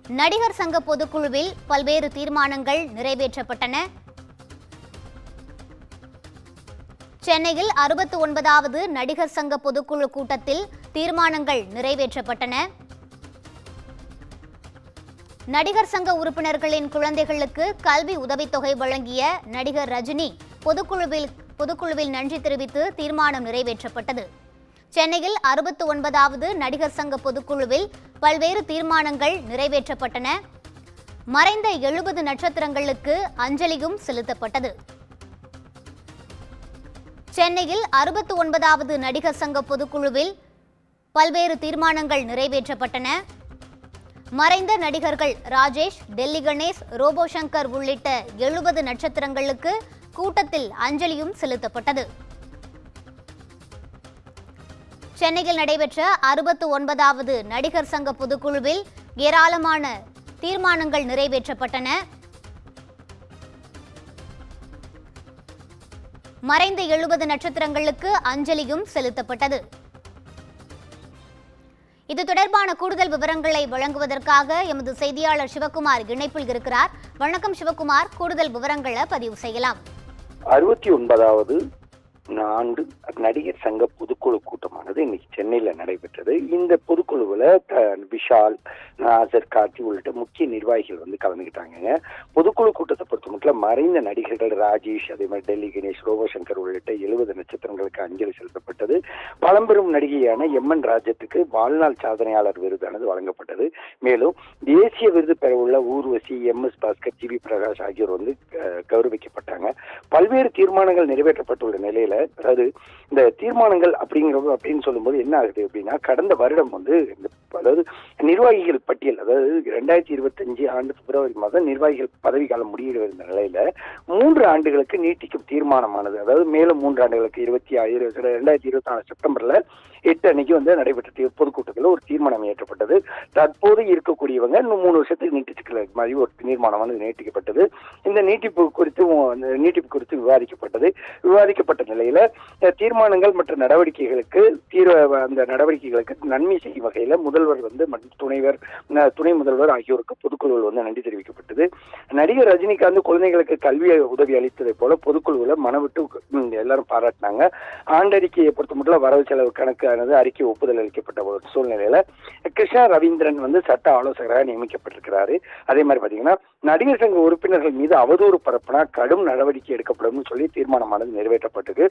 நடிகர் சங்க பொதுக்குழுவில் பல்வேறு தீர்மானங்கள் நிறைவேற்றப்பட்டன. சென்னையில் 69வது நடிகர் சங்க பொதுக்குழு கூட்டத்தில் தீர்மானங்கள் நிறைவேற்றப்பட்டன. நடிகர் சங்க உறுப்பினர்களின் குழந்தைகளுக்கு கல்வி உதவித்தொகை வழங்கிய நடிகர் ரஜினி பொதுக்குழுவில் நன்றி தெரிவித்து தீர்மானம் நிறைவேற்றப்பட்டது. சென்னையில் 69வது நடிகர் சங்க பொதுக்குழுவில் பல்வேறு தீர்மானங்கள் நிறைவேற்றப்பட்டன. மறைந்த 70 நட்சத்திரங்களுக்கு அஞ்சலியும் செலுத்தப்பட்டது. சென்னையில் 69வது நடிகர் சங்க பொதுக்குழுவில் பல்வேறு தீர்மானங்கள் நிறைவேற்றப்பட்டன. மறைந்த நடிகர்கள் ராஜேஷ், டெல்லி கணேஷ், ரோபோ சங்கர் உள்ளிட்ட 70 நட்சத்திரங்களுக்கு கூட்டத்தில் அஞ்சலியும் செலுத்தப்பட்டது. சென்னையில் நடைபெற்ற 69வது நடிகர் சங்க பொதுக்குழுவில் ஏராளமான தீர்மானங்கள் நிறைவேற்றப்பட்டன. மறைந்த 70 நட்சத்திரங்களுக்கு அஞ்சலியும் செலுத்தப்பட்டது. இது தொடர்பான கூடுதல் விவரங்களை வழங்குவதற்காக எமது செய்தியாளர் சிவகுமார் இணைப்பில் இருக்கிறார். வணக்கம் சிவகுமார், கூடுதல் விவரங்களை பதிவு செய்யலாம். 69வது ஆண்டு நடிகர் சங்க பொதுக்குழு கூட்டமானது இன்னைக்கு சென்னையில நடைபெற்றது. இந்த பொதுக்குழுவுல விஷால், நாசர், கார்த்தி உள்ளிட்ட முக்கிய நிர்வாகிகள் வந்து கலந்துக்கிட்டாங்க. பொதுக்குழு கூட்டத்தை பொறுத்த மட்டும் மறைந்த நடிகர்கள் ராஜேஷ், அதே மாதிரி டெல்லி கணேஷ், ரோபோ சங்கர் உள்ளிட்ட 70 நட்சத்திரங்களுக்கு அஞ்சலி செலுத்தப்பட்டது. பழம்பெரும் நடிகையான எம்என் ராஜத்துக்கு வாழ்நாள் சாதனையாளர் விருதானது வழங்கப்பட்டது. மேலும் தேசிய விருது பெறவுள்ள ஊர்வசி, எம்எஸ் பாஸ்கர், ஜிவி பிரகாஷ் ஆகியோர் வந்து கௌரவிக்கப்பட்டாங்க. பல்வேறு தீர்மானங்கள் நிறைவேற்றப்பட்டுள்ள நிலையில, அதாவது இந்த தீர்மானங்கள் அப்படின்னு சொல்லும்போது என்ன ஆகுது அப்படின்னா, கடந்த வருடம் வந்து அதாவது நிர்வாகிகள் பட்டியல், அதாவது 2025 ஆண்டு பிப்ரவரி மாதம் நிர்வாகிகள் பதவி காலம் முடியிருந்த நிலையில 3 ஆண்டுகளுக்கு நீட்டிக்கும் தீர்மானமானது, அதாவது மேலும் 3 ஆண்டுகளுக்கு 2024 செப்டம்பர்ல 8 அன்னைக்கு வந்து நடைபெற்ற பொதுக்கூட்டத்தில் ஒரு தீர்மானம் ஏற்றப்பட்டது. தற்போது இருக்கக்கூடியவங்க இன்னும் 3 வருஷத்துக்கு நீட்டிச்சுக்கிற மாதிரி ஒரு தீர்மானமானது நீட்டிக்கப்பட்டது. இந்த நீட்டிப்பு குறித்து விவாதிக்கப்பட்ட நிலையில தீர்மானங்கள் மற்றும் நடவடிக்கைகளுக்கு அந்த நடவடிக்கைகளுக்கு நன்மை செய்யும் வகையில முதல்வர் வந்து துணை முதல்வர் ஆகியோருக்கு பொதுக்குழுவில் வந்து நன்றி தெரிவிக்கப்பட்டது. நடிகர் ரஜினிகாந்த் குழந்தைகளுக்கு கல்வி உதவி அளித்ததை போல பொதுக்குழுவில் மனவிட்டு எல்லாரும் பாராட்டினாங்க. ஆண்டறிக்கையை பொறுத்த மட்டும் வரவு செலவு கணக்கு அறிக்கை ஒப்புதல் அளிக்கப்பட்ட ஒரு சூழ்நிலையில கிருஷ்ணா ரவீந்திரன் வந்து சட்ட ஆலோசகராக நியமிக்கப்பட்டிருக்கிறாரு. அதே மாதிரி பாத்தீங்கன்னா நடிகர் சங்க உறுப்பினர்கள் மீது அவதூறு பரப்புனா கடும் நடவடிக்கை எடுக்கப்படும் சொல்லி தீர்மானமானது நிறைவேற்றப்பட்டது.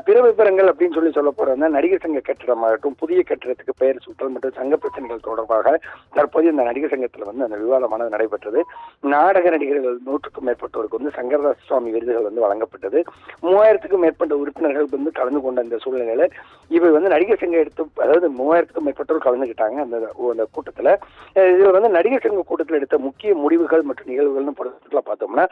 பிற விவரங்கள் அப்படின்னு சொல்ல போறதா நடிகர் சங்க கட்டிடமாகட்டும், புதிய கட்டிடத்துக்கு பெயர் சூட்டல் மற்றும் சங்க பிரச்சனைகள் தொடர்பாக தற்போது இந்த நடிகர் சங்கத்தில் வந்து அந்த விவாதமானது நடைபெற்றது. நாடக நடிகர்கள் 100க்கும் மேற்பட்டோருக்கு வந்து சங்கரதாஸ் சுவாமி விருதுகள் வந்து வழங்கப்பட்டது. 3000க்கும் மேற்பட்ட உறுப்பினர்கள் வந்து கலந்து கொண்ட இந்த சூழ்நிலையில இவை வந்து நடிகர் சங்க அதாவது 3000க்கும் மேற்பட்டோர் கலந்துக்கிட்டாங்க அந்த கூட்டத்துல. இதுல வந்து நடிகர் சங்க கூட்டத்தில் எடுத்த முக்கிய முடிவுகள் மற்றும் நிகழ்வுகள்னு பார்த்தோம்னா,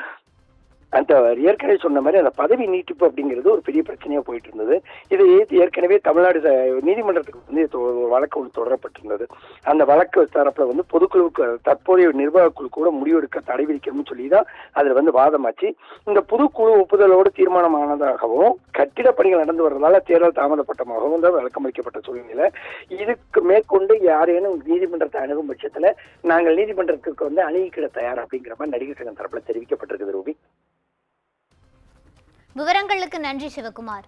அந்த ஏற்கனவே சொன்ன மாதிரி அந்த பதவி நீட்டிப்பு அப்படிங்கிறது ஒரு பெரிய பிரச்சனையா போயிட்டு இருந்தது. இது ஏற்கனவே தமிழ்நாடு நீதிமன்றத்துக்கு வந்து வழக்கு ஒன்று தொடரப்பட்டிருந்தது. அந்த வழக்கு தரப்புல வந்து பொதுக்குழுவுக்கு தற்போதைய நிர்வாக குழு கூட முடிவெடுக்க தடை விதிக்கணும்னு சொல்லிதான் அதுல வந்து வாதமாச்சு. இந்த புதுக்குழு ஒப்புதலோடு தீர்மானமானதாகவும் கட்டிட பணிகள் நடந்து வர்றதால தேர்தல் தாமதப்பட்டமாகவும் தான் விளக்கமளிக்கப்பட்ட சூழ்நிலை. இதுக்கு மேற்கொண்டு யாரேனும் நீதிமன்றத்தை அணுகும் பட்சத்துல நாங்கள் நீதிமன்றத்திற்கு வந்து அணுகிக்கிட தயார் அப்படிங்கிற மாதிரி நடிகர் சங்கம் தரப்புல தெரிவிக்கப்பட்டிருக்குது. ரூபி, விவரங்களுக்கு நன்றி சிவகுமார்.